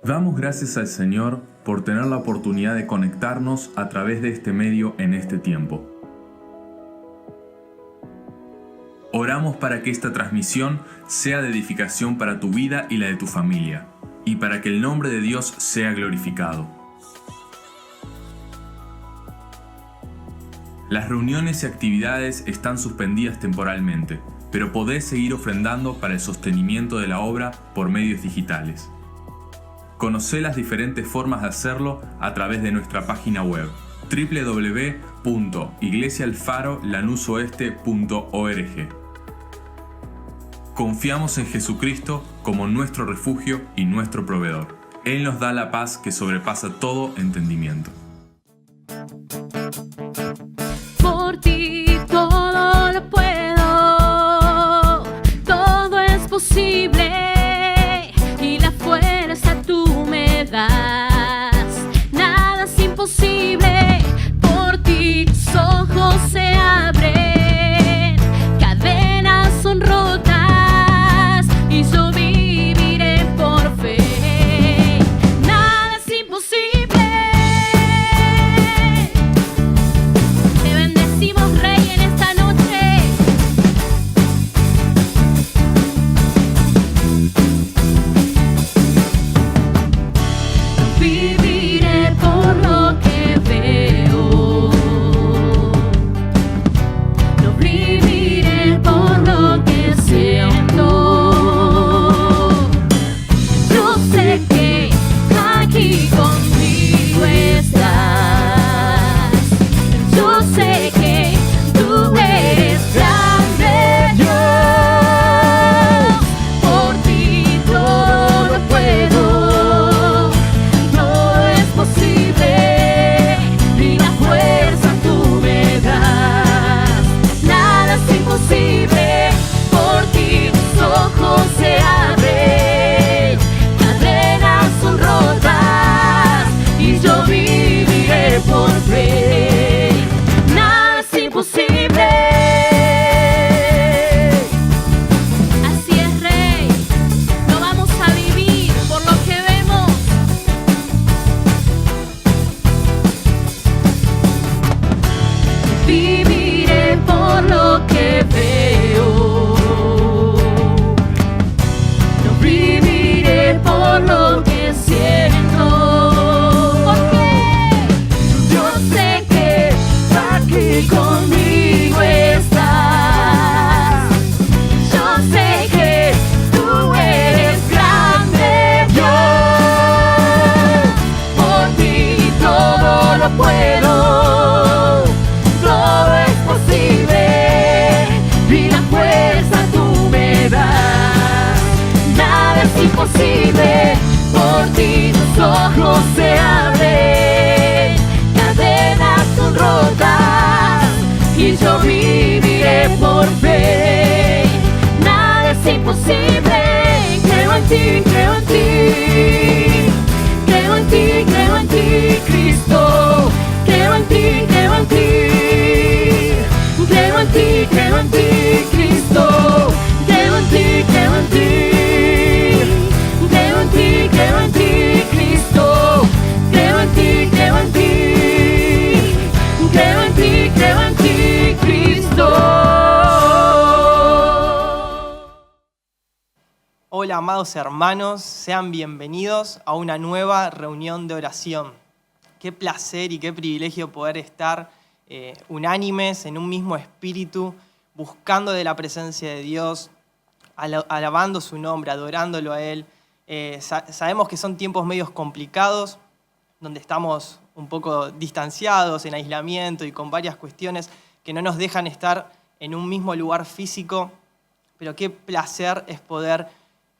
Damos gracias al Señor por tener la oportunidad de conectarnos a través de este medio en este tiempo. Oramos para que esta transmisión sea de edificación para tu vida y la de tu familia, y para que el nombre de Dios sea glorificado. Las reuniones y actividades están suspendidas temporalmente, pero podés seguir ofrendando para el sostenimiento de la obra por medios digitales. Conocé las diferentes formas de hacerlo a través de nuestra página web www.iglesiaalfarolanusoeste.org. Confiamos en Jesucristo como nuestro refugio y nuestro proveedor. Él nos da la paz que sobrepasa todo entendimiento. Por ti todo lo puedo, todo es posible y la fuerza tú me das. Nada es imposible, por ti tus ojos se abren, cadenas son rotas y yo viviré por fe. Nada es imposible. Te bendecimos, Rey, en esta noche. No viviré por lo que veo, no viviré por lo que siento. Yo sé que aquí conmigo estás. Yo sé que tú eres grande, Dios. Por ti todo lo puedo, todo es posible y la fuerza tú me das. Nada es imposible, por ti tus ojos se abren, cadenas son rotas y yo viviré por fe. Nada es imposible. Así es, Rey. No vamos a vivir por lo que vemos. Viviré por lo que veo. No viviré por lo que siento. Porque yo sé que aquí conmigo estás. Yo sé que tú eres grande, Dios. Por ti todo lo puedo, todo es posible y la fuerza tú me das. Nada es imposible, por ti tus ojos se abren, cadenas son rotas y yo viviré por fe. Nada es imposible, creo en ti, creo en ti, creo en ti, creo en ti, Cristo. Creo en ti, creo en ti, creo en ti, creo en ti, Cristo. Creo en ti, creo en ti, creo en ti, creo en ti, Cristo. Creo en ti, creo en ti, creo en ti, creo en ti, Cristo. Hola, amados hermanos, sean bienvenidos a una nueva reunión de oración. Qué placer y qué privilegio poder estar unánimes en un mismo espíritu, buscando de la presencia de Dios, alabando su nombre, adorándolo a Él. Sabemos que son tiempos medios complicados, donde estamos un poco distanciados, en aislamiento y con varias cuestiones que no nos dejan estar en un mismo lugar físico, pero qué placer es poder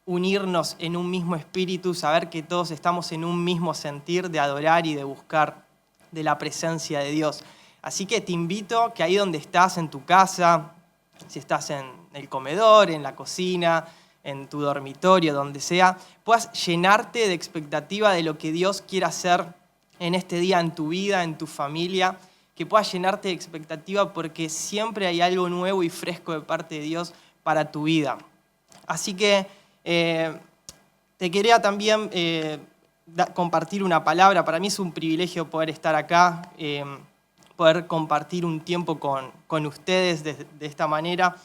unirnos en un mismo espíritu, saber que todos estamos en un mismo sentir de adorar y de buscar de la presencia de Dios. Así que te invito que ahí donde estás, en tu casa, si estás en el comedor, en la cocina, en tu dormitorio, donde sea, puedas llenarte de expectativa de lo que Dios quiere hacer en este día, en tu vida, en tu familia, que puedas llenarte de expectativa porque siempre hay algo nuevo y fresco de parte de Dios para tu vida. Así que te quería también compartir una palabra. Para mí es un privilegio poder estar acá, poder compartir un tiempo con ustedes de esta manera.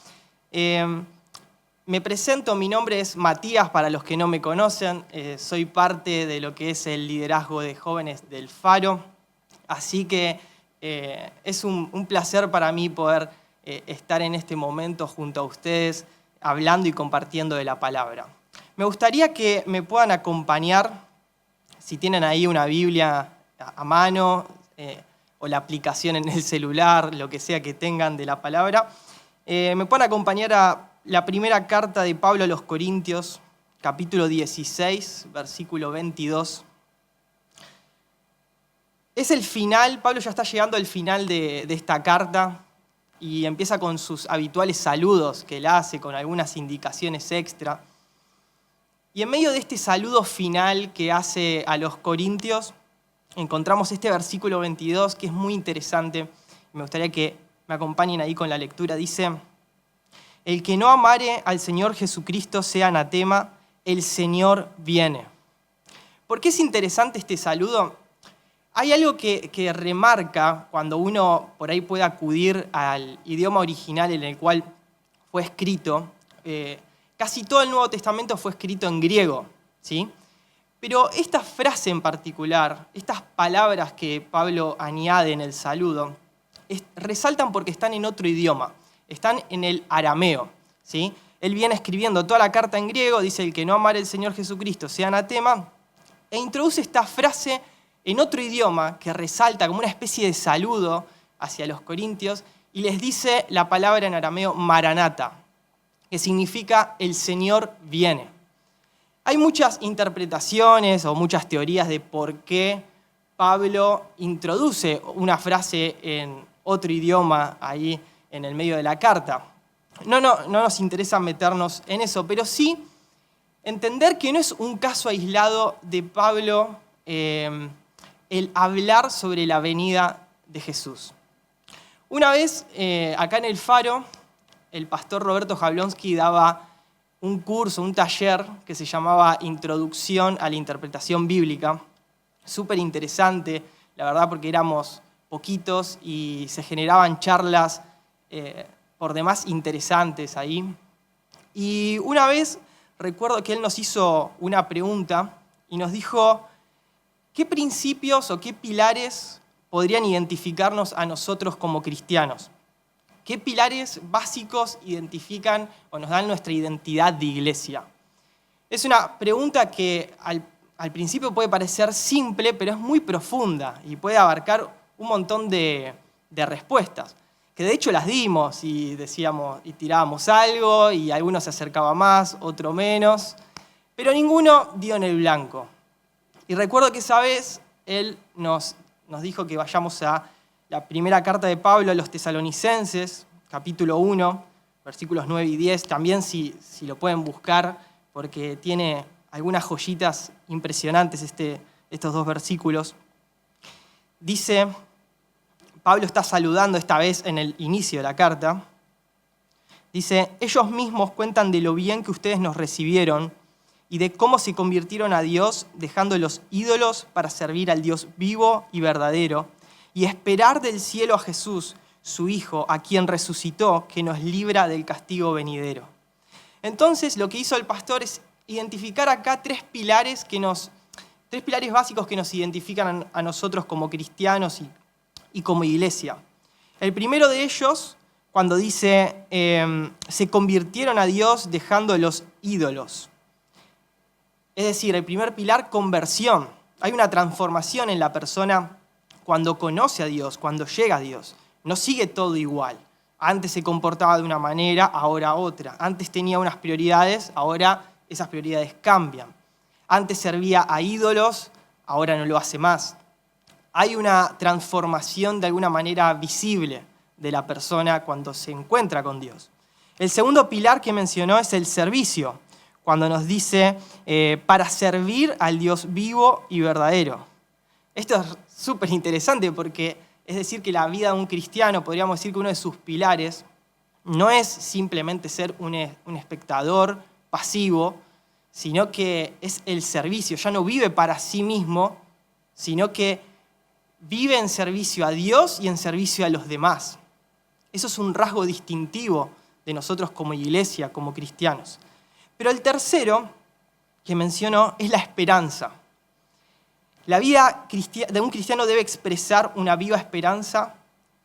Me presento, mi nombre es Matías, para los que no me conocen. Soy parte de lo que es el liderazgo de jóvenes del Faro. Así que es un placer para mí poder estar en este momento junto a ustedes, hablando y compartiendo de la palabra. Me gustaría que me puedan acompañar, si tienen ahí una Biblia a mano o la aplicación en el celular, lo que sea que tengan de la palabra, me puedan acompañar a la primera carta de Pablo a los Corintios, capítulo 16, versículo 22. Es el final, Pablo ya está llegando al final de esta carta y empieza con sus habituales saludos que él hace, con algunas indicaciones extra. Y en medio de este saludo final que hace a los Corintios, encontramos este versículo 22 que es muy interesante. Me gustaría que me acompañen ahí con la lectura. Dice: el que no amare al Señor Jesucristo sea anatema, el Señor viene. ¿Por qué es interesante este saludo? Hay algo que remarca cuando uno por ahí puede acudir al idioma original en el cual fue escrito. Casi todo el Nuevo Testamento fue escrito en griego, ¿sí? Pero esta frase en particular, estas palabras que Pablo añade en el saludo, resaltan porque están en otro idioma, están en el arameo, ¿sí? Él viene escribiendo toda la carta en griego, dice: el que no amare al Señor Jesucristo sea anatema, e introduce esta frase en otro idioma que resalta como una especie de saludo hacia los corintios y les dice la palabra en arameo maranata, que significa el Señor viene. Hay muchas interpretaciones o muchas teorías de por qué Pablo introduce una frase en otro idioma ahí en el medio de la carta. No nos interesa meternos en eso, pero sí entender que no es un caso aislado de Pablo el hablar sobre la venida de Jesús. Una vez, acá en el Faro, el pastor Roberto Jablonski daba un curso, un taller que se llamaba Introducción a la Interpretación Bíblica. Súper interesante, la verdad, porque éramos poquitos y se generaban charlas por demás interesantes ahí. Y una vez recuerdo que él nos hizo una pregunta y nos dijo: ¿qué principios o qué pilares podrían identificarnos a nosotros como cristianos? ¿Qué pilares básicos identifican o nos dan nuestra identidad de iglesia? Es una pregunta que al principio puede parecer simple, pero es muy profunda y puede abarcar un montón de respuestas, que de hecho las dimos y decíamos y tirábamos algo y alguno se acercaba más, otro menos, pero ninguno dio en el blanco. Y recuerdo que esa vez él nos dijo que vayamos a la primera carta de Pablo a los Tesalonicenses, capítulo 1, versículos 9 y 10. También si lo pueden buscar, porque tiene algunas joyitas impresionantes estos dos versículos. Dice, Pablo está saludando esta vez en el inicio de la carta. Dice: ellos mismos cuentan de lo bien que ustedes nos recibieron y de cómo se convirtieron a Dios dejando los ídolos para servir al Dios vivo y verdadero y esperar del cielo a Jesús, su Hijo, a quien resucitó, que nos libra del castigo venidero. Entonces, lo que hizo el pastor es identificar acá tres pilares básicos que nos identifican a nosotros como cristianos y como iglesia. El primero de ellos, cuando dice, se convirtieron a Dios dejando los ídolos. Es decir, el primer pilar, conversión. Hay una transformación en la persona cuando conoce a Dios, cuando llega a Dios. No sigue todo igual. Antes se comportaba de una manera, ahora otra. Antes tenía unas prioridades, ahora esas prioridades cambian. Antes servía a ídolos, ahora no lo hace más. Hay una transformación de alguna manera visible de la persona cuando se encuentra con Dios. El segundo pilar que mencionó es el servicio, cuando nos dice para servir al Dios vivo y verdadero. Esto es súper interesante porque es decir que la vida de un cristiano, podríamos decir que uno de sus pilares no es simplemente ser un espectador pasivo, sino que es el servicio. Ya no vive para sí mismo, sino que vive en servicio a Dios y en servicio a los demás. Eso es un rasgo distintivo de nosotros como iglesia, como cristianos. Pero el tercero que mencionó es la esperanza. La vida de un cristiano debe expresar una viva esperanza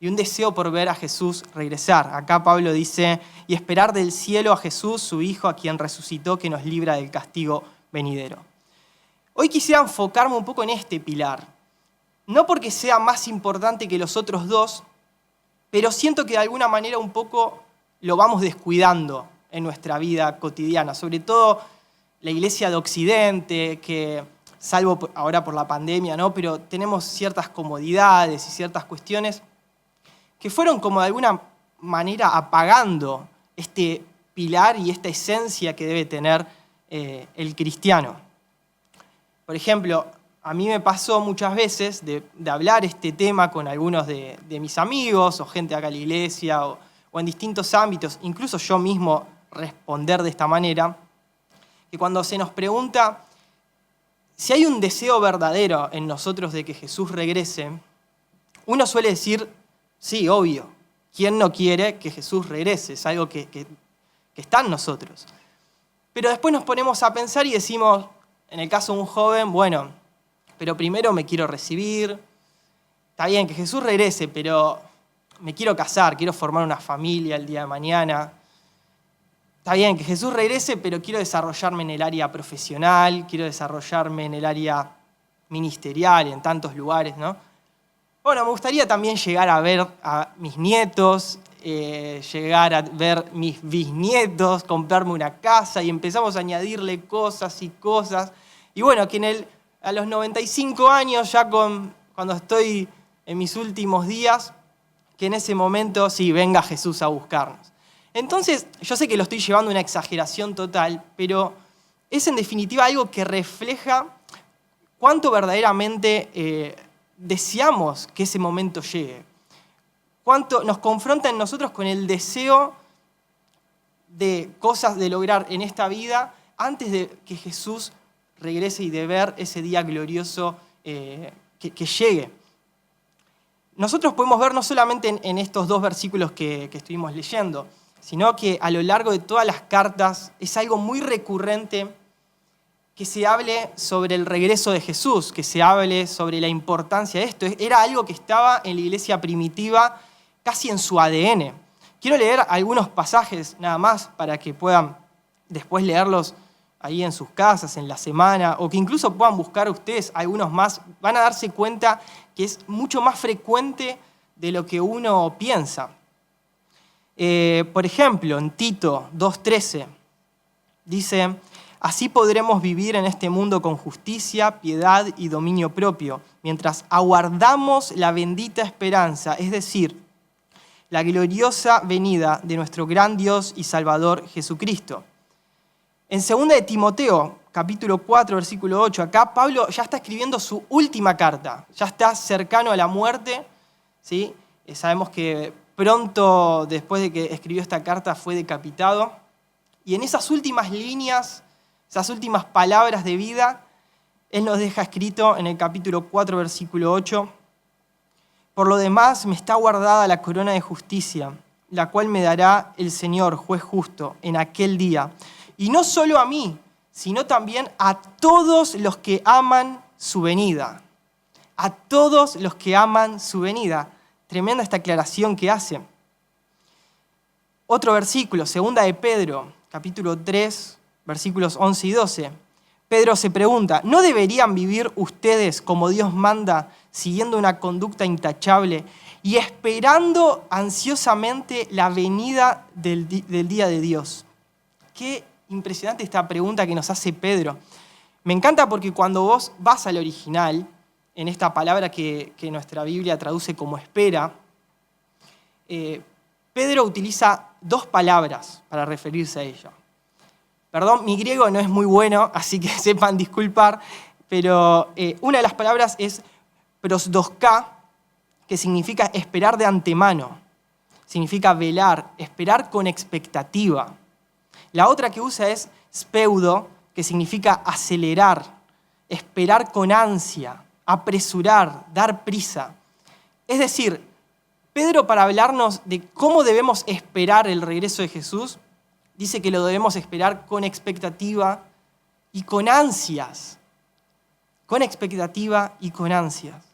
y un deseo por ver a Jesús regresar. Acá Pablo dice, y esperar del cielo a Jesús, su Hijo, a quien resucitó, que nos libra del castigo venidero. Hoy quisiera enfocarme un poco en este pilar. No porque sea más importante que los otros dos, pero siento que de alguna manera un poco lo vamos descuidando en nuestra vida cotidiana. Sobre todo la iglesia de Occidente, que salvo ahora por la pandemia, ¿no? Pero tenemos ciertas comodidades y ciertas cuestiones que fueron como de alguna manera apagando este pilar y esta esencia que debe tener el cristiano. Por ejemplo, a mí me pasó muchas veces de hablar este tema con algunos de mis amigos o gente acá en la iglesia o en distintos ámbitos, incluso yo mismo responder de esta manera, que cuando se nos pregunta si hay un deseo verdadero en nosotros de que Jesús regrese, uno suele decir, sí, obvio, ¿quién no quiere que Jesús regrese? Es algo que está en nosotros. Pero después nos ponemos a pensar y decimos, en el caso de un joven, bueno, pero primero me quiero recibir, está bien que Jesús regrese, pero me quiero casar, quiero formar una familia el día de mañana. Está bien que Jesús regrese, pero quiero desarrollarme en el área profesional, quiero desarrollarme en el área ministerial, en tantos lugares, ¿no? Bueno, me gustaría también llegar a ver a mis nietos, llegar a ver mis bisnietos, comprarme una casa y empezamos a añadirle cosas y cosas. Y bueno, que a los 95 años, ya cuando estoy en mis últimos días, que en ese momento sí, venga Jesús a buscarnos. Entonces, yo sé que lo estoy llevando a una exageración total, pero es en definitiva algo que refleja cuánto verdaderamente deseamos que ese momento llegue. Cuánto nos confronta en nosotros con el deseo de cosas de lograr en esta vida antes de que Jesús regrese y de ver ese día glorioso que llegue. Nosotros podemos ver no solamente en estos dos versículos que estuvimos leyendo, sino que a lo largo de todas las cartas es algo muy recurrente que se hable sobre el regreso de Jesús, que se hable sobre la importancia de esto. Era algo que estaba en la iglesia primitiva casi en su ADN. Quiero leer algunos pasajes nada más para que puedan después leerlos ahí en sus casas, en la semana, o que incluso puedan buscar ustedes algunos más. Van a darse cuenta que es mucho más frecuente de lo que uno piensa. Por ejemplo, en Tito 2:13 dice, así podremos vivir en este mundo con justicia, piedad y dominio propio, mientras aguardamos la bendita esperanza, es decir, la gloriosa venida de nuestro gran Dios y Salvador Jesucristo. En 2 de Timoteo, capítulo 4, versículo 8, acá Pablo ya está escribiendo su última carta, ya está cercano a la muerte, ¿sí? Sabemos que pronto después de que escribió esta carta fue decapitado, y en esas últimas líneas, esas últimas palabras de vida, él nos deja escrito en el capítulo 4, versículo 8, por lo demás me está guardada la corona de justicia, la cual me dará el Señor, juez justo, en aquel día. Y no solo a mí, sino también a todos los que aman su venida. A todos los que aman su venida. Tremenda esta aclaración que hace. Otro versículo, 2 de Pedro, capítulo 3, versículos 11 y 12. Pedro se pregunta, ¿no deberían vivir ustedes como Dios manda, siguiendo una conducta intachable y esperando ansiosamente la venida del día de Dios? Qué impresionante esta pregunta que nos hace Pedro. Me encanta porque cuando vos vas al original, en esta palabra que nuestra Biblia traduce como espera, Pedro utiliza dos palabras para referirse a ella. Perdón, mi griego no es muy bueno, así que sepan disculpar, pero una de las palabras es prosdoská, que significa esperar de antemano, significa velar, esperar con expectativa. La otra que usa es speudo, que significa acelerar, esperar con ansia, apresurar, dar prisa. Es decir, Pedro, para hablarnos de cómo debemos esperar el regreso de Jesús, dice que lo debemos esperar con expectativa y con ansias. Con expectativa y con ansias.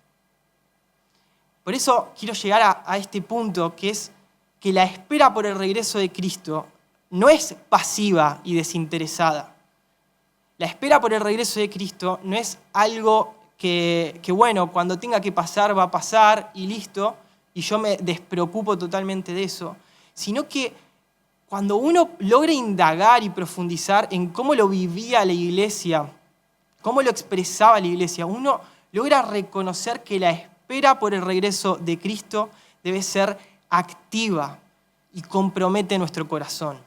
Por eso quiero llegar a este punto, que es que la espera por el regreso de Cristo no es pasiva y desinteresada. La espera por el regreso de Cristo no es algo que bueno, cuando tenga que pasar va a pasar y listo, y yo me despreocupo totalmente de eso, sino que cuando uno logra indagar y profundizar en cómo lo vivía la iglesia, cómo lo expresaba la iglesia, uno logra reconocer que la espera por el regreso de Cristo debe ser activa y compromete nuestro corazón.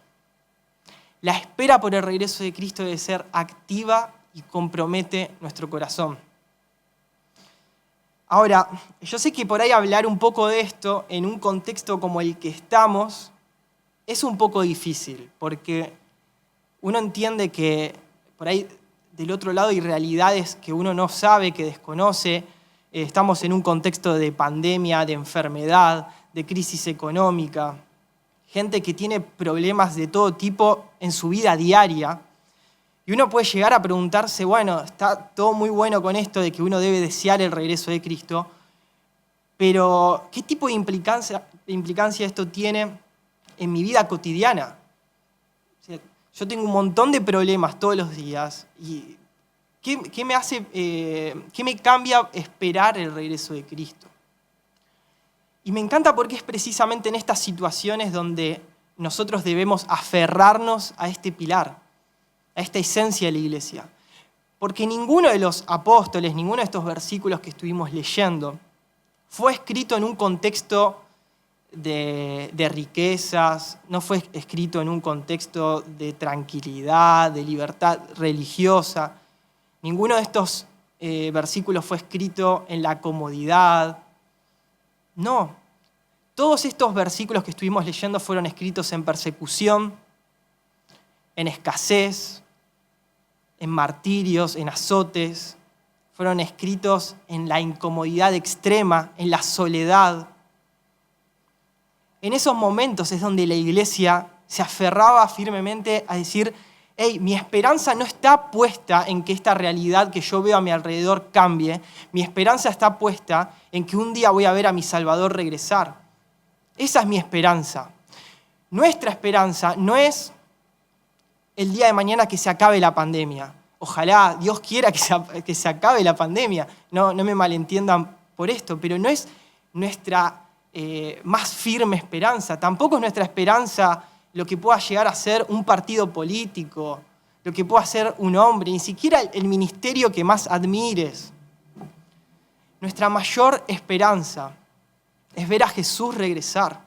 La espera por el regreso de Cristo debe ser activa y compromete nuestro corazón. Ahora, yo sé que por ahí hablar un poco de esto en un contexto como el que estamos es un poco difícil, porque uno entiende que por ahí del otro lado hay realidades que uno no sabe, que desconoce. Estamos en un contexto de pandemia, de enfermedad, de crisis económica, gente que tiene problemas de todo tipo en su vida diaria. Y uno puede llegar a preguntarse, bueno, está todo muy bueno con esto de que uno debe desear el regreso de Cristo, pero ¿qué tipo de implicancia esto tiene en mi vida cotidiana? O sea, yo tengo un montón de problemas todos los días y ¿qué me cambia esperar el regreso de Cristo? Y me encanta porque es precisamente en estas situaciones donde nosotros debemos aferrarnos a este pilar, a esta esencia de la iglesia. Porque ninguno de los apóstoles, ninguno de estos versículos que estuvimos leyendo, fue escrito en un contexto de riquezas, no fue escrito en un contexto de tranquilidad, de libertad religiosa. Ninguno de estos versículos fue escrito en la comodidad. No. Todos estos versículos que estuvimos leyendo fueron escritos en persecución, en escasez, en martirios, en azotes. Fueron escritos en la incomodidad extrema, en la soledad. En esos momentos es donde la iglesia se aferraba firmemente a decir, hey, mi esperanza no está puesta en que esta realidad que yo veo a mi alrededor cambie. Mi esperanza está puesta en que un día voy a ver a mi Salvador regresar. Esa es mi esperanza. Nuestra esperanza no es el día de mañana que se acabe la pandemia. Ojalá Dios quiera que se acabe la pandemia. No me malentiendan por esto, pero no es nuestra más firme esperanza. Tampoco es nuestra esperanza lo que pueda llegar a ser un partido político, lo que pueda ser un hombre, ni siquiera el ministerio que más admires. Nuestra mayor esperanza es ver a Jesús regresar.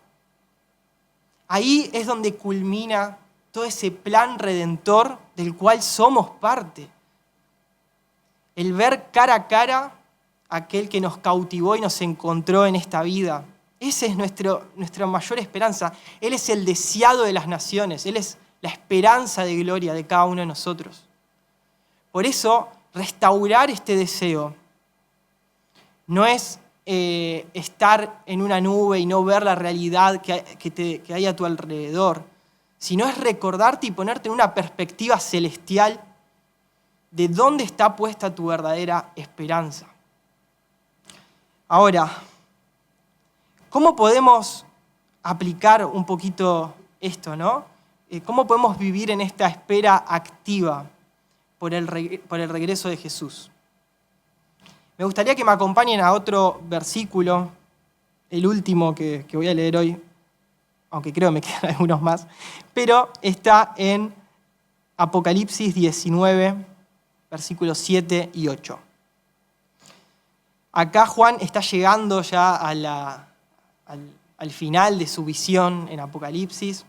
Ahí es donde culmina todo ese plan redentor del cual somos parte. El ver cara a cara a aquel que nos cautivó y nos encontró en esta vida. Esa es nuestra mayor esperanza. Él es el deseado de las naciones. Él es la esperanza de gloria de cada uno de nosotros. Por eso, restaurar este deseo no es estar en una nube y no ver la realidad que hay a tu alrededor, sino es recordarte y ponerte en una perspectiva celestial de dónde está puesta tu verdadera esperanza. Ahora, ¿cómo podemos aplicar un poquito esto, no? ¿Cómo podemos vivir en esta espera activa por el regreso de Jesús? Me gustaría que me acompañen a otro versículo, el último que voy a leer hoy, aunque creo que me quedan algunos más, pero está en Apocalipsis 19, versículos 7 y 8. Acá Juan está llegando ya al final de su visión en Apocalipsis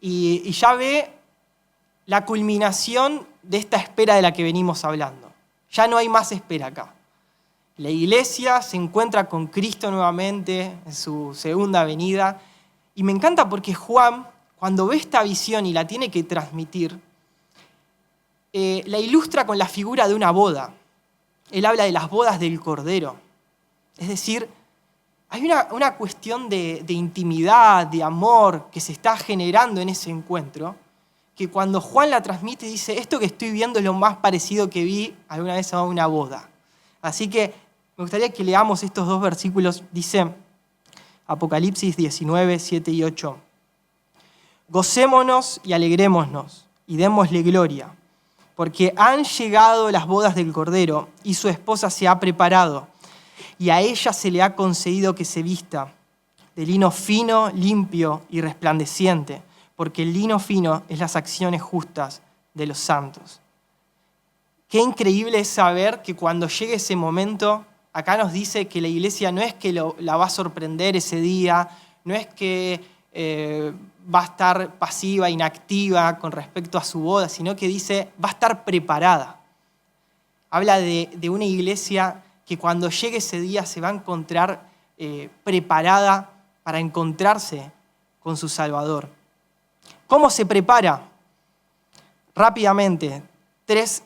y ya ve la culminación de esta espera de la que venimos hablando. Ya no hay más espera acá. La iglesia se encuentra con Cristo nuevamente en su segunda venida. Y me encanta porque Juan, cuando ve esta visión y la tiene que transmitir, la ilustra con la figura de una boda. Él habla de las bodas del Cordero. Es decir, hay una cuestión de intimidad, de amor que se está generando en ese encuentro, que cuando Juan la transmite dice, esto que estoy viendo es lo más parecido que vi alguna vez a una boda. Así que me gustaría que leamos estos dos versículos. Dice Apocalipsis 19, 7 y 8. Gocémonos y alegrémonos y démosle gloria, porque han llegado las bodas del Cordero y su esposa se ha preparado, y a ella se le ha concedido que se vista de lino fino, limpio y resplandeciente, porque el lino fino es las acciones justas de los santos. Qué increíble es saber que cuando llegue ese momento, acá nos dice que la iglesia no es que la va a sorprender ese día, no es que va a estar pasiva, inactiva con respecto a su boda, sino que dice, va a estar preparada. Habla de una iglesia que cuando llegue ese día se va a encontrar preparada para encontrarse con su Salvador. ¿Cómo se prepara? Rápidamente, tres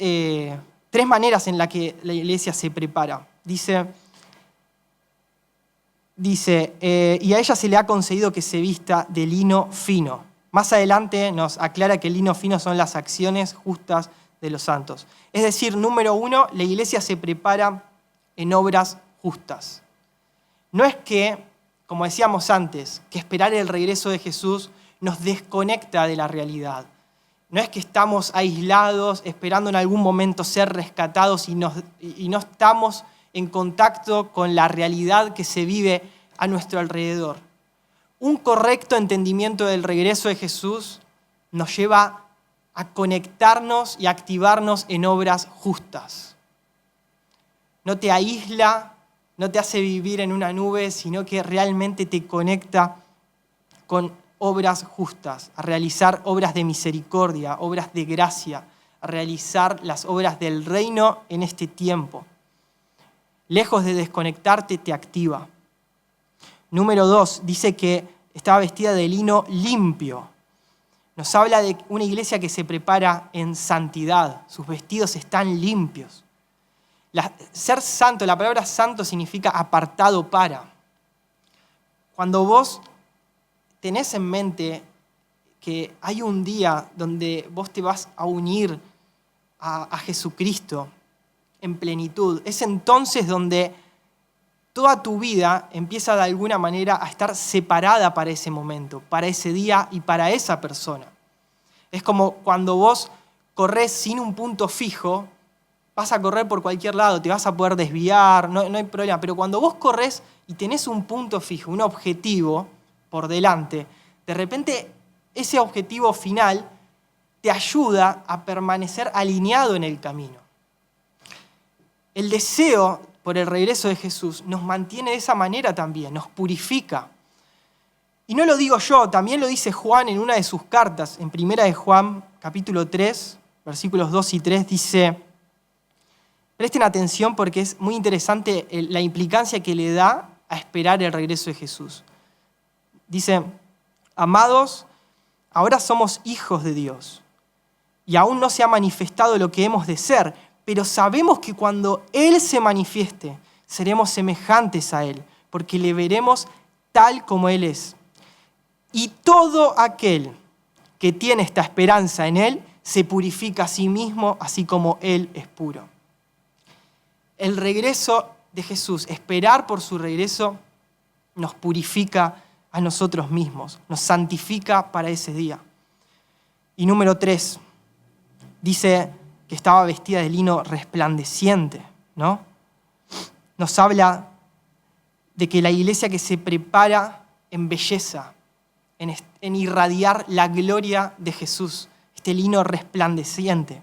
maneras en las que la iglesia se prepara. Dice, y a ella se le ha concedido que se vista de lino fino. Más adelante nos aclara que el lino fino son las acciones justas de los santos. Es decir, número 1, la iglesia se prepara en obras justas. No es que, como decíamos antes, que esperar el regreso de Jesús nos desconecta de la realidad. No es que estamos aislados, esperando en algún momento ser rescatados y no estamos en contacto con la realidad que se vive a nuestro alrededor. Un correcto entendimiento del regreso de Jesús nos lleva a conectarnos y activarnos en obras justas. No te aísla, no te hace vivir en una nube, sino que realmente te conecta con obras justas, a realizar obras de misericordia, obras de gracia, a realizar las obras del reino en este tiempo. Lejos de desconectarte, te activa. Número 2, dice que estaba vestida de lino limpio. Nos habla de una iglesia que se prepara en santidad. Sus vestidos están limpios. Ser santo, la palabra santo significa apartado para. Cuando vos tenés en mente que hay un día donde vos te vas a unir a Jesucristo en plenitud, es entonces donde toda tu vida empieza de alguna manera a estar separada para ese momento, para ese día y para esa persona. Es como cuando vos corres sin un punto fijo, vas a correr por cualquier lado, te vas a poder desviar, no hay problema. Pero cuando vos corres y tenés un punto fijo, un objetivo por delante, de repente ese objetivo final te ayuda a permanecer alineado en el camino. El deseo por el regreso de Jesús nos mantiene de esa manera también, nos purifica. Y no lo digo yo, también lo dice Juan en una de sus cartas, en 1 de Juan, capítulo 3, versículos 2 y 3, dice, presten atención porque es muy interesante la implicancia que le da a esperar el regreso de Jesús. Dice, amados, ahora somos hijos de Dios y aún no se ha manifestado lo que hemos de ser, pero sabemos que cuando Él se manifieste, seremos semejantes a Él, porque le veremos tal como Él es. Y todo aquel que tiene esta esperanza en Él, se purifica a sí mismo, así como Él es puro. El regreso de Jesús, esperar por su regreso, nos purifica a nosotros mismos, nos santifica para ese día. Y número 3, dice que estaba vestida de lino resplandeciente, ¿no? Nos habla de que la iglesia que se prepara en belleza, en irradiar la gloria de Jesús, este lino resplandeciente.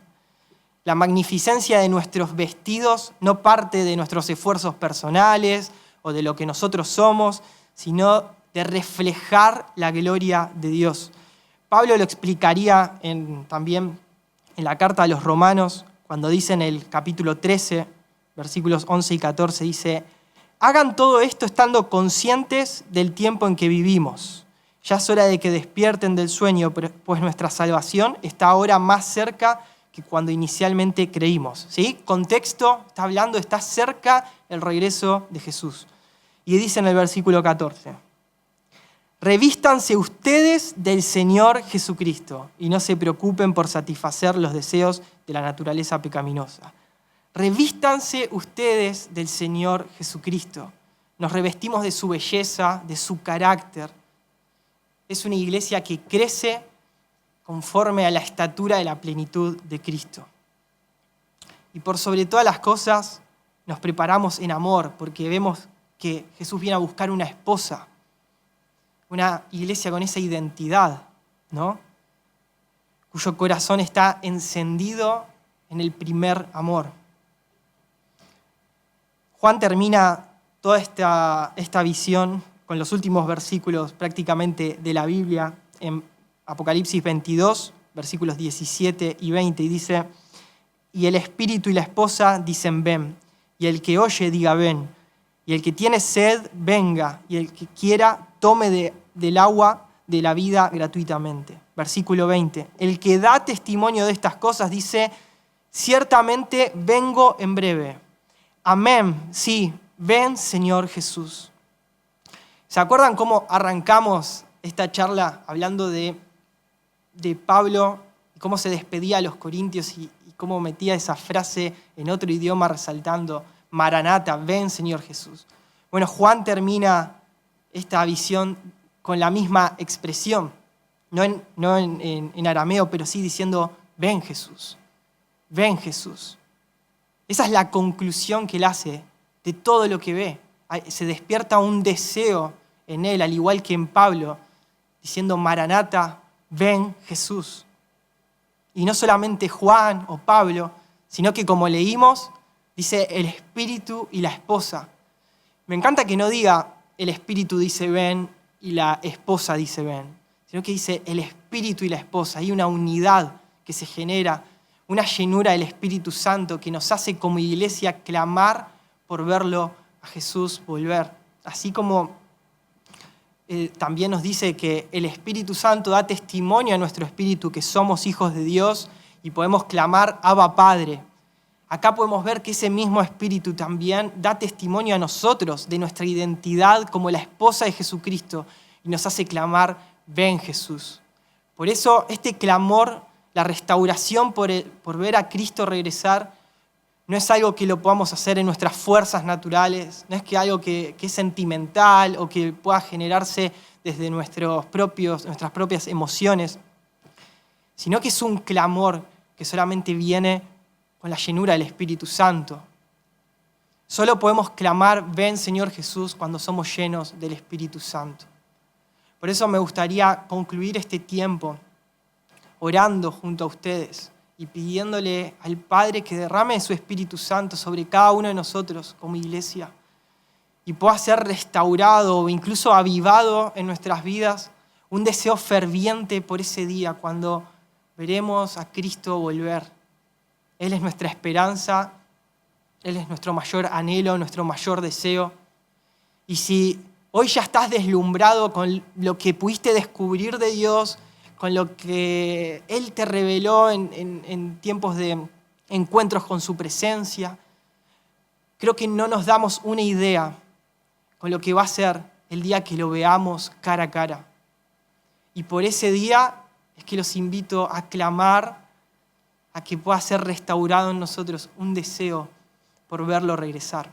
La magnificencia de nuestros vestidos no parte de nuestros esfuerzos personales o de lo que nosotros somos, sino de reflejar la gloria de Dios. Pablo lo explicaría también en la carta a los Romanos, cuando dice en el capítulo 13, versículos 11 y 14, dice, hagan todo esto estando conscientes del tiempo en que vivimos. Ya es hora de que despierten del sueño, pues nuestra salvación está ahora más cerca que cuando inicialmente creímos. ¿Sí? Contexto, está cerca el regreso de Jesús. Y dice en el versículo 14, revístanse ustedes del Señor Jesucristo y no se preocupen por satisfacer los deseos de la naturaleza pecaminosa. Revístanse ustedes del Señor Jesucristo. Nos revestimos de su belleza, de su carácter. Es una iglesia que crece conforme a la estatura de la plenitud de Cristo. Y por sobre todas las cosas nos preparamos en amor, porque vemos que Jesús viene a buscar una esposa, una iglesia con esa identidad, ¿no? Cuyo corazón está encendido en el primer amor. Juan termina toda esta visión con los últimos versículos prácticamente de la Biblia en Apocalipsis 22, versículos 17 y 20, y dice, y el espíritu y la esposa dicen ven, y el que oye diga ven, y el que tiene sed venga, y el que quiera tome del agua de la vida gratuitamente. Versículo 20, el que da testimonio de estas cosas dice, ciertamente vengo en breve. Amén, sí, ven Señor Jesús. ¿Se acuerdan cómo arrancamos esta charla hablando de Pablo y cómo se despedía a los corintios y cómo metía esa frase en otro idioma resaltando, Maranata, ven Señor Jesús? Bueno, Juan termina esta visión con la misma expresión, no en arameo, pero sí diciendo, ven Jesús, ven Jesús. Esa es la conclusión que él hace de todo lo que ve. Se despierta un deseo en él, al igual que en Pablo, diciendo, Maranata, ven Jesús. Y no solamente Juan o Pablo, sino que como leímos, dice el espíritu y la esposa. Me encanta que no diga el espíritu dice ven y la esposa dice ven, sino que dice el espíritu y la esposa. Hay una unidad que se genera, una llenura del Espíritu Santo que nos hace como iglesia clamar por verlo a Jesús volver. Así como también nos dice que el Espíritu Santo da testimonio a nuestro espíritu que somos hijos de Dios y podemos clamar Abba Padre. Acá podemos ver que ese mismo Espíritu también da testimonio a nosotros de nuestra identidad como la esposa de Jesucristo y nos hace clamar ven Jesús. Por eso este clamor, la restauración por ver a Cristo regresar, no es algo que lo podamos hacer en nuestras fuerzas naturales, no es que algo que es sentimental o que pueda generarse desde nuestras propias emociones, sino que es un clamor que solamente viene con la llenura del Espíritu Santo. Solo podemos clamar, ven Señor Jesús, cuando somos llenos del Espíritu Santo. Por eso me gustaría concluir este tiempo orando junto a ustedes y pidiéndole al Padre que derrame su Espíritu Santo sobre cada uno de nosotros como iglesia y pueda ser restaurado o incluso avivado en nuestras vidas un deseo ferviente por ese día cuando veremos a Cristo volver. Él es nuestra esperanza, Él es nuestro mayor anhelo, nuestro mayor deseo. Y si hoy ya estás deslumbrado con lo que pudiste descubrir de Dios, con lo que Él te reveló en tiempos de encuentros con su presencia, creo que no nos damos una idea con lo que va a ser el día que lo veamos cara a cara. Y por ese día es que los invito a clamar a que pueda ser restaurado en nosotros un deseo por verlo regresar.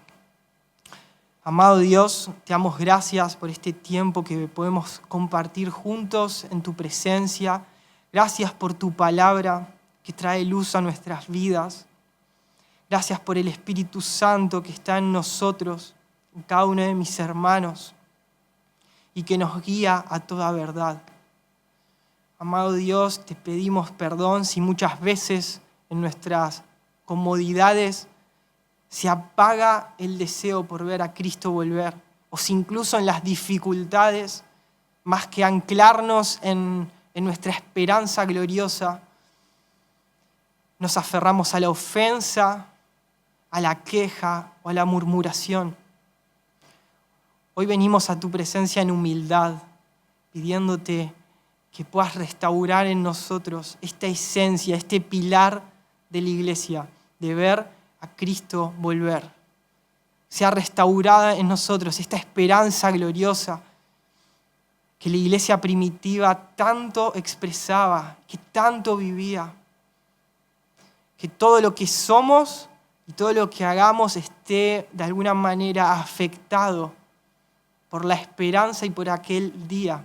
Amado Dios, te damos gracias por este tiempo que podemos compartir juntos en tu presencia. Gracias por tu palabra que trae luz a nuestras vidas. Gracias por el Espíritu Santo que está en nosotros, en cada uno de mis hermanos, y que nos guía a toda verdad. Amado Dios, te pedimos perdón si muchas veces en nuestras comodidades se apaga el deseo por ver a Cristo volver, o si incluso en las dificultades, más que anclarnos en nuestra esperanza gloriosa, nos aferramos a la ofensa, a la queja o a la murmuración. Hoy venimos a tu presencia en humildad, pidiéndote que puedas restaurar en nosotros esta esencia, este pilar de la iglesia, de ver a Cristo volver. Sea restaurada en nosotros esta esperanza gloriosa que la iglesia primitiva tanto expresaba, que tanto vivía. Que todo lo que somos y todo lo que hagamos esté de alguna manera afectado por la esperanza y por aquel día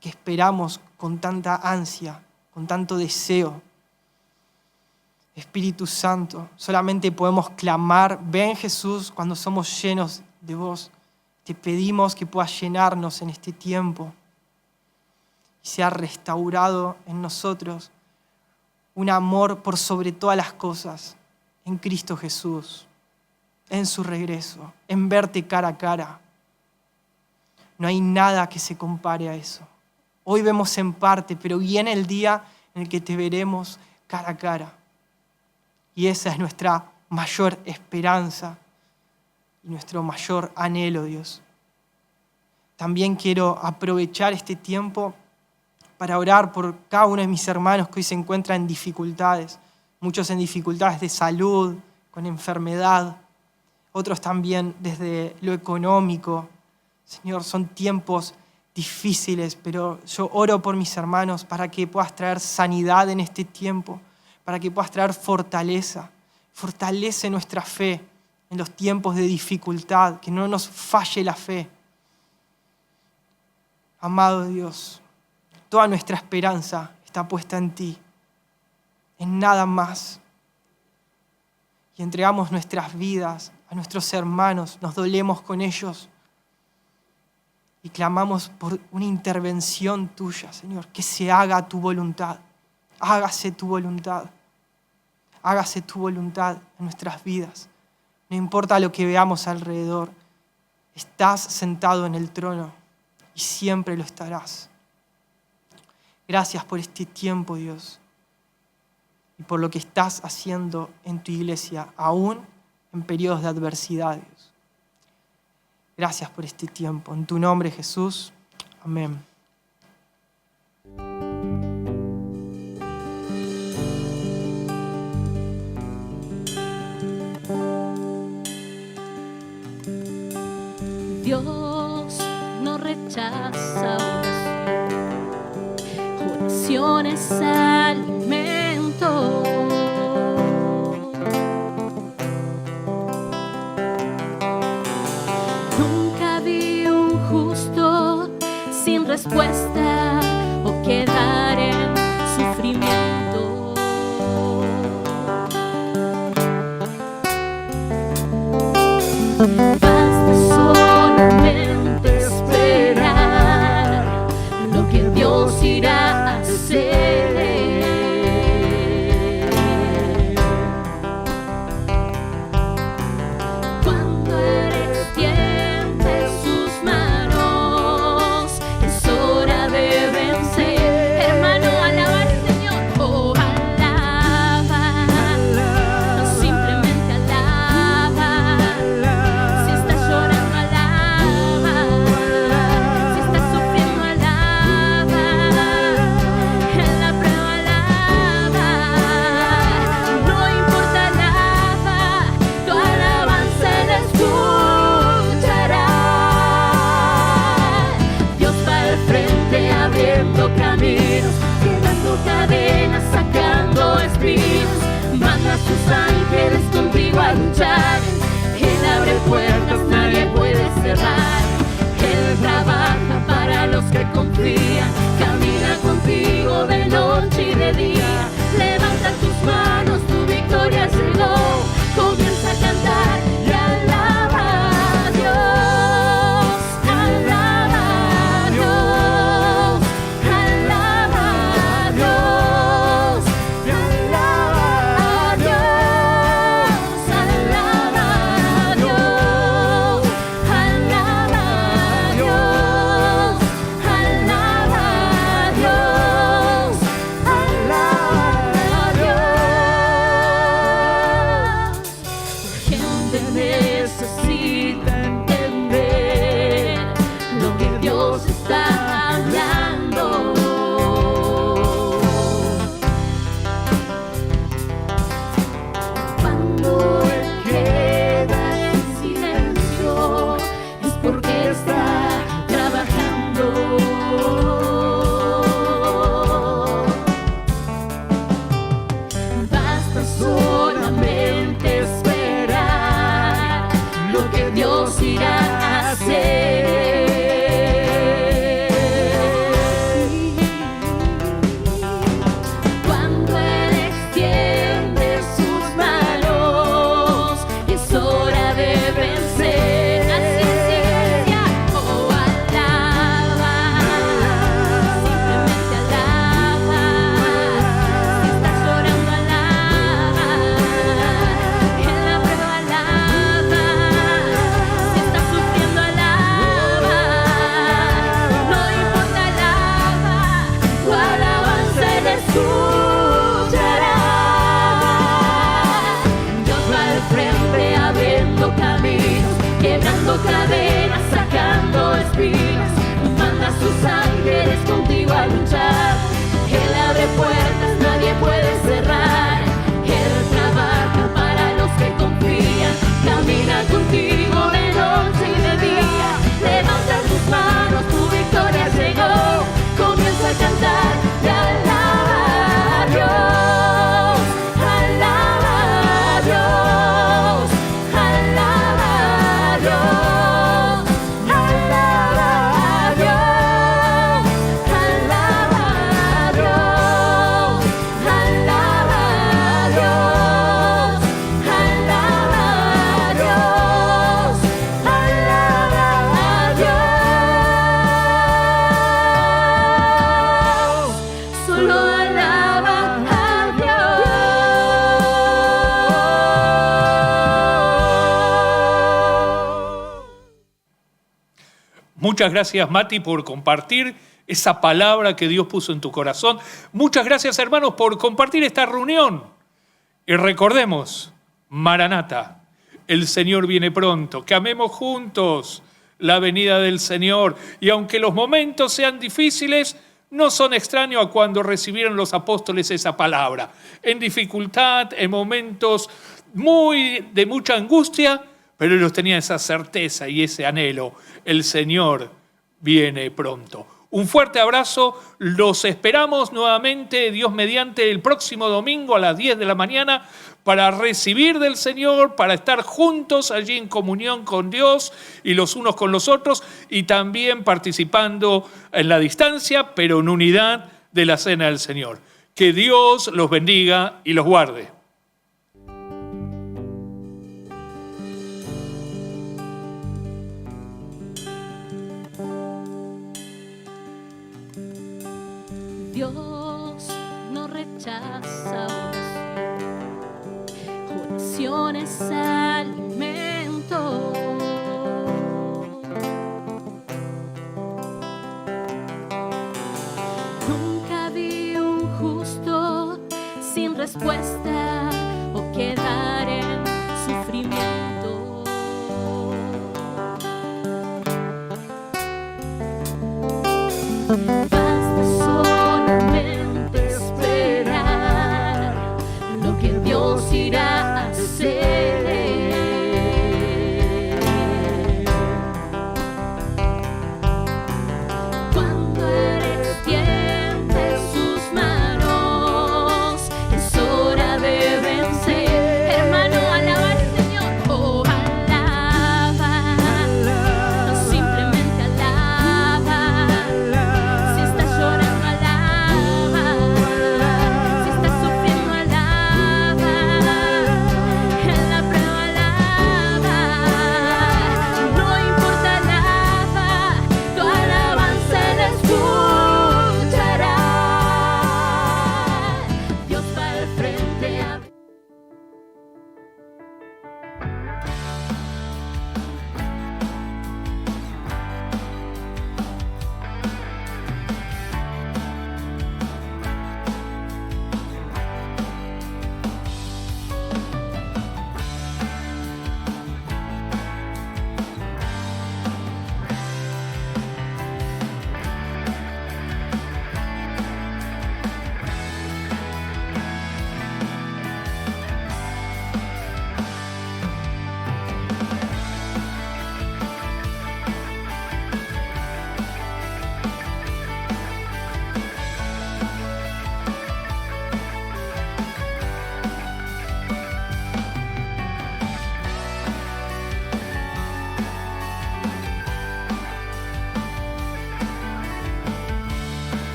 que esperamos con tanta ansia, con tanto deseo. Espíritu Santo, solamente podemos clamar, ven Jesús, cuando somos llenos de vos. Te pedimos que puedas llenarnos en este tiempo y sea restaurado en nosotros un amor por sobre todas las cosas en Cristo Jesús, en su regreso, en verte cara a cara. No hay nada que se compare a eso. Hoy vemos en parte, pero viene el día en el que te veremos cara a cara. Y esa es nuestra mayor esperanza y nuestro mayor anhelo, Dios. También quiero aprovechar este tiempo para orar por cada uno de mis hermanos que hoy se encuentran en dificultades. Muchos en dificultades de salud, con enfermedad. Otros también desde lo económico. Señor, son tiempos difíciles, pero yo oro por mis hermanos para que puedas traer sanidad en este tiempo, para que puedas traer fortaleza. Fortalece nuestra fe en los tiempos de dificultad, que no nos falle la fe. Amado Dios, toda nuestra esperanza está puesta en ti, en nada más. Y entregamos nuestras vidas a nuestros hermanos, nos dolemos con ellos y clamamos por una intervención tuya, Señor, que se haga tu voluntad. Hágase tu voluntad. Hágase tu voluntad en nuestras vidas. No importa lo que veamos alrededor. Estás sentado en el trono y siempre lo estarás. Gracias por este tiempo, Dios, y por lo que estás haciendo en tu iglesia, aún en periodos de adversidad, Dios. Gracias por este tiempo. En tu nombre, Jesús. Amén. Dios no rechaza oración es alimento. Nunca vi un justo sin respuesta o quedar en sufrimiento. Basta solamente esperar lo que Dios irá a hacer. Cuando Él extiende sus manos, es hora de vencer. Hermano, alaba al Señor. Oh, alaba. No simplemente alaba. Si estás llorando, alaba. Si estás sufriendo, alaba. En la prueba, alaba. No importa, alaba. Tu alabanza Él escuchará. Dios va al frente abriendo caminos, quebrando cadenas, sacando espinos. Manda a sus ángeles contigo a luchar. Él abre puertas, nadie puede cerrar. Él trabaja para los que confían. Camina contigo de noche y de día. Levanta tus manos, tu victoria llegó. Comienza a cantar y alaba a Dios. Alaba a Dios. Alaba a Dios. Alaba a Dios. Alaba a Dios. Alaba a Dios. Alaba a Dios. Alaba a Dios. Gente necesita entender lo que Dios está hablando. irá a hacer. Cuando Él extiende sus manos, es hora de vencer. Así es, iglesia. Oh, alaba, simplemente alaba. Si estás llorando, alaba. En la prueba, alaba. Si estás sufriendo, alaba. No importa, alaba. Tu alabanza Él escuchará. Dios va al frente abriendo caminos, quebrando cadenas, sacando espinas. Manda a sus ángeles contigo a luchar. Él abre puertas, nadie puede cerrar. Él trabaja para los que confían. Camina contigo de noche y de día. Levanta tus manos, tu victoria llegó. Comienza a cantar y alaba a Dios. Alaba a Dios. Alaba a Dios. Alaba a Dios. Alaba a Dios. Alaba a Dios. Alaba a Dios. Alaba a Dios. Solo alaba a Dios. Muchas gracias, Mati, por compartir esa palabra que Dios puso en tu corazón. Muchas gracias, hermanos, por compartir esta reunión. Y recordemos, Maranata, el Señor viene pronto. Que amemos juntos la venida del Señor. Y aunque los momentos sean difíciles, no son extraños a cuando recibieron los apóstoles esa palabra. En dificultad, en momentos de mucha angustia, pero ellos tenían esa certeza y ese anhelo. El Señor viene pronto. Un fuerte abrazo. Los esperamos nuevamente, Dios mediante, el próximo domingo a las 10 de la mañana para recibir del Señor, para estar juntos allí en comunión con Dios y los unos con los otros, y también participando en la distancia, pero en unidad de la cena del Señor. Que Dios los bendiga y los guarde. Dios no rechaza oración es alimento. Nunca vi un justo sin respuesta o quedar en sufrimiento.